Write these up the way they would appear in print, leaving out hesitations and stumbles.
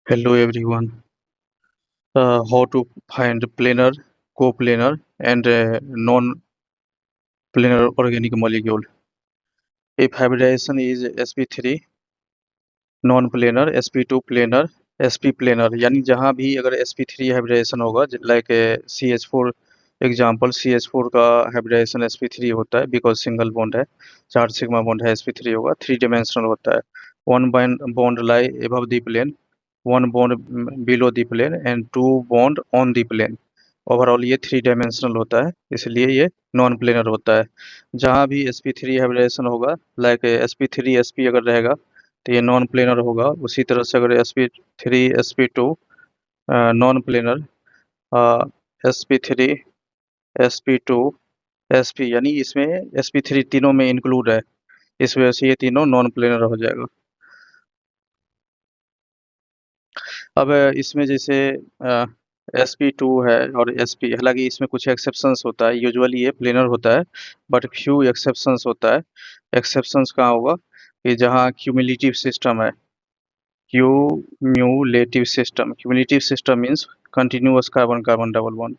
Hello everyone. How to find planar, coplanar, and non-planar organic molecule. If hybridization is sp3 non-planar, sp2 planar, sp planar, यानी जहाँ भी अगर sp3 hybridisation होगा, like CH4 example, CH4 का hybridisation sp3 होता है because single bond है, charge sigma bond है, sp3 होगा, थ्री डायमेंशनल होता है, one bond lie above the plane, one bond below the plane and two bond on the plane. Overall ये three dimensional होता है, इसलिए ये नॉन प्लेनर होता है। जहाँ भी sp3 हाइब्रिडेशन होगा, लाइक sp3 sp अगर रहेगा तो ये नॉन प्लेनर होगा। उसी तरह से अगर sp3 sp2 non planar, sp3 sp2 sp, यानी इसमें sp3 तीनों में इंक्लूड है, इस वजह से ये तीनों नॉन प्लेनर हो जाएगा। अब इसमें जैसे sp2 है और sp, हालांकि इसमें कुछ एक्सेप्शंस होता है, यूजुअली ये प्लेनर होता है, बट फ्यू एक्सेप्शंस होता है। एक्सेप्शंस कहाँ होगा कि जहाँ क्यूमुलेटिव सिस्टम है, cumulative system means continuous carbon carbon double bond,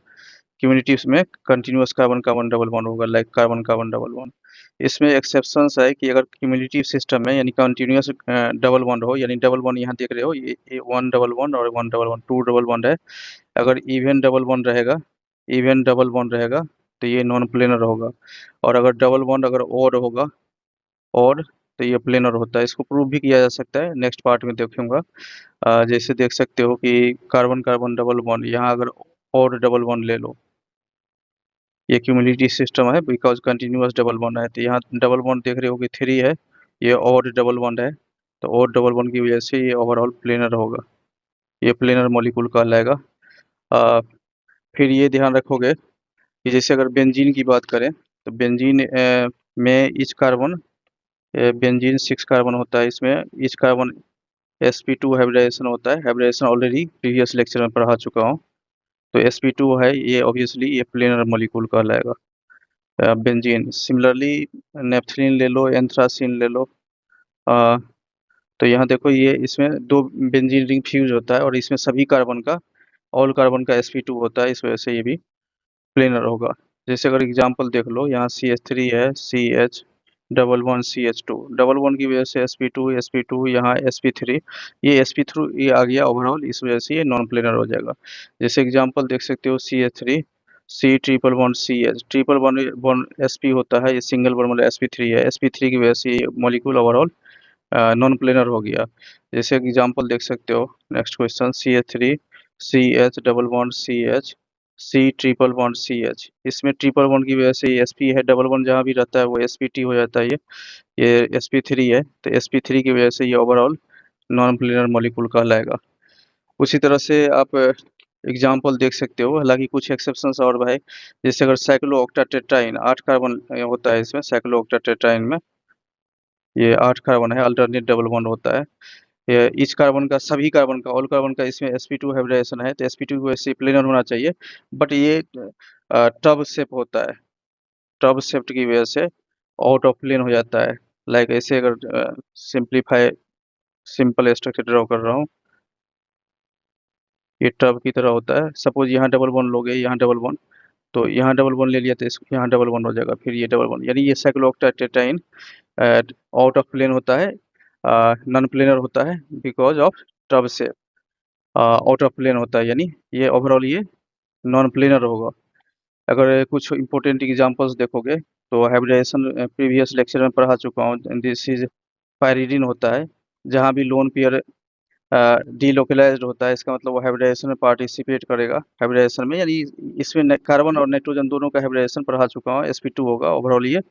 cumulative में continuous carbon carbon double bond होगा, like carbon carbon double bond. इसमें एक्सेप्शंस है कि अगर क्यूमुलेटिव सिस्टम में यानी कंटिन्यूअस डबल बॉन्ड हो, यानी डबल बॉन्ड यहाँ देख रहे हो, ये वन डबल बॉन्ड और one double bond, two double bond है। अगर इवन डबल बॉन्ड रहेगा तो ये नॉन प्लेनर होगा, और अगर डबल बॉन्ड अगर ओड होगा, ओड, तो ये प्लेनर होता है। इसको प्रूव भी किया जा सकता है, नेक्स्ट पार्ट में देखूंगा। जैसे देख सकते हो कि कार्बन कार्बन डबल बॉन्ड, यहाँ अगर ओड डबल बॉन्ड ले लो, ये क्यूमुलेटिव सिस्टम है बिकॉज कंटिन्यूअस डबल बॉन्ड है, तो यहाँ डबल बॉन्ड देख रहे हो कि थ्री है, ये ओड डबल बॉन्ड है, तो ओड डबल बॉन्ड की वजह से ये ओवरऑल प्लेनर होगा, ये प्लेनर मॉलिक्यूल कहलाएगा। अ, फिर ये ध्यान रखोगे कि जैसे अगर बेंजीन की बात करें तो बेंजीन में ईच कार्बन, बेंजीन 6 कार्बन होता है, इसमें ईच कार्बन sp2 हाइब्रिडाइजेशन होता है। हाइब्रिडाइजेशन ऑलरेडी प्रीवियस लेक्चर में पढ़ा चुका हूँ, तो sp2 है ये, ऑब्वियसली ये प्लेनर मॉलिक्यूल कहलाएगा। बेंजीन सिमिलरली नेपथलीन ले लो, एंथ्रासीन ले लो। अ, तो यहाँ देखो ये इसमें दो बेंजीन रिंग फ्यूज होता है और इसमें सभी कार्बन का, ऑल कार्बन का sp2 होता है, इस वजह से ये भी प्लेनर होगा। जैसे अगर एग्जांपल देख लो, यहाँ CH3 है, CH double one CH2, double one की वजह से sp2 यहाँ sp3, ये sp3 ये आ गया ओवरऑल, इस वजह से ये नॉन प्लेनर हो जाएगा। जैसे एग्जांपल देख सकते हो, CH3 C triple one CH, triple one one sp होता है, ये सिंगल वन मतलब sp3 है, sp3 की वजह से ये मॉलिक्यूल ओवरऑल नॉन प्लेनर हो गया। जैसे एग्जांपल देख सकते हो, next question, CH3 CH double bond CH C triple bond CH, इसमें ट्रिपल बॉन्ड की वजह से ये sp है, डबल बॉन्ड जहाँ भी रहता है वो spt हो जाता है, ये sp3 है, तो sp3 की वजह से ये ओवरऑल नॉन प्लेनर मॉलिक्यूल कहलाएगा। उसी तरह से आप एग्जाम्पल देख सकते हो, हालांकि कुछ एक्सेप्शंस और है, जैसे अगर साइक्लोऑक्टाटेट्राइन 8 कार्बन होता है इसमें, साइक्लोऑक्टाटेट्राइन में ये 8 कार्बन है, अल्टरनेट डबल बॉन्ड होता है। ये ईच कार्बन का, सभी कार्बन का, ऑल कार्बन का इसमें sp2 हाइब्रिडाइजेशन है, तो sp2 की वजह से प्लेनर होना चाहिए, बट ये टब शेप होता है, टब शेप की वजह से आउट ऑफ प्लेन हो जाता है। लाइक ऐसे अगर सिंप्लीफाई, सिंपल स्ट्रक्चर ड्रॉ कर रहा हूँ, ये टब की तरह होता है। सपोज यहाँ डबल बॉन्ड लोगे, यहाँ डबल बॉन्ड, तो यहाँ डबल बॉन्ड ले लिया तो यहाँ डबल बॉन्ड हो जाएगा, फिर ये डबल बॉन्ड, यानी ये साइक्लोऑक्टाटेट्राइन आउट ऑफ प्लेन होता है, नॉन प्लेनर होता है because of tub shape, out of plane होता है, यानी ये ओवरऑल ये नॉन प्लेनर होगा। अगर कुछ इंपॉर्टेंट एग्जांपल्स देखोगे तो हाइब्रिडाइजेशन प्रीवियस लेक्चर में पढ़ा चुका हूँ, दिस इज पायरीडीन होता है, जहाँ भी लोन पेयर डीलोकलाइज्ड होता है, इसका मतलब वो हाइब्रिडाइजेशन में पार्टिसिपेट करेगा, हाइब्रिडाइजेशन में, यानी इसमें कार्बन और नाइट्रोजन दोनों का हाइब्रिडाइजेशन पढ़ा चुका हूँ, sp2 होगा, ओवरऑल ये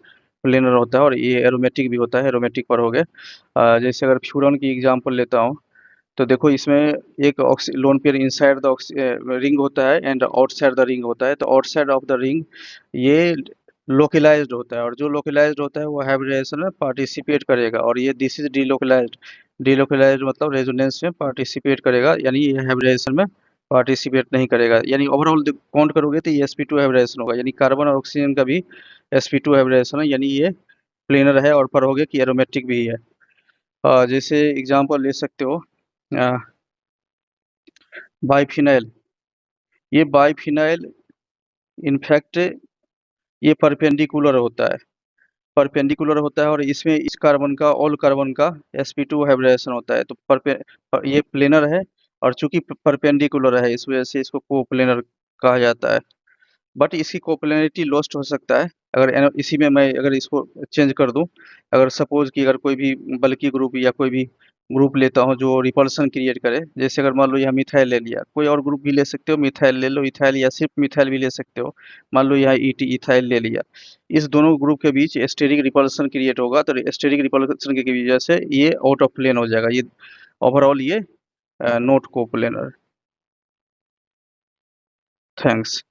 प्लेनर होता है, और ये एरोमेटिक भी होता है, एरोमेटिक पर हो गए। जैसे अगर फ्यूरन की एग्जांपल लेता हूँ, तो देखो इसमें एक lone pair inside the ring होता है एंड आउटसाइड द रिंग होता है, तो आउटसाइड ऑफ द रिंग ये लोकलाइज्ड होता है, और जो लोकलाइज्ड होता है वो हाइब्रिडाइजेशन में पार्टिसिपेट करेगा, और ये दिस इज डीलोकलाइज्ड, डीलोकलाइज्ड मतलब रेजोनेंस में पार्टिसिपेट करेगा, यानी ये हाइब्रिडाइजेशन में पार्टिसिपेट नहीं करेगा। यानी ओवरऑल काउंट करोगे तो ये sp2 हाइब्रिडाइजेशन होगा, यानी कार्बन और ऑक्सीजन का भी sp2 हाइब्रिडाइजेशन है, यानी ये प्लेनर है, और पर हो गया कि एरोमेटिक भी है। जैसे एग्जांपल ले सकते हो, बाइफिनाइल, ये बाइफिनाइल इनफैक्ट ये परपेंडिकुलर होता है, परपेंडिकुलर होता है और इसमें इस कार्बन का, ऑल कार्बन का sp2 हाइब्रिडेशन होता है। तो ये प्लेनर है और चूंकि परपेंडिकुलर है इस वजह से इसको कोप्लेनर कहा जाता है। बट इसकी कोप्लेनरिटी लॉस्ट हो सकता है अगर इसी में मैं अगर इसको चेंज कर दूं। अगर सपोज कि अगर कोई भी बल्कि ग्रुप या कोई भी ग्रुप लेता हूं जो रिपल्सन क्रिएट करे, जैसे अगर मान लो यहाँ मिथाइल ले लिया, कोई और ग्रुप भी ले सकते हो, मिथाइल ले लो, इथाइल या सिर्फ मिथाइल भी ले सकते हो। मान लो यहाँ इथाइल ले लिया, इस दोनों ग्रुप के बीच स्टेरिक रिपल्सन क्रिएट होगा, तो स्टेरिक रिपल्सन की वजह से ये आउट ऑफ प्लेन हो जाएगा, ये ओवरऑल ये नॉट कोप्लेनर। थैंक्स।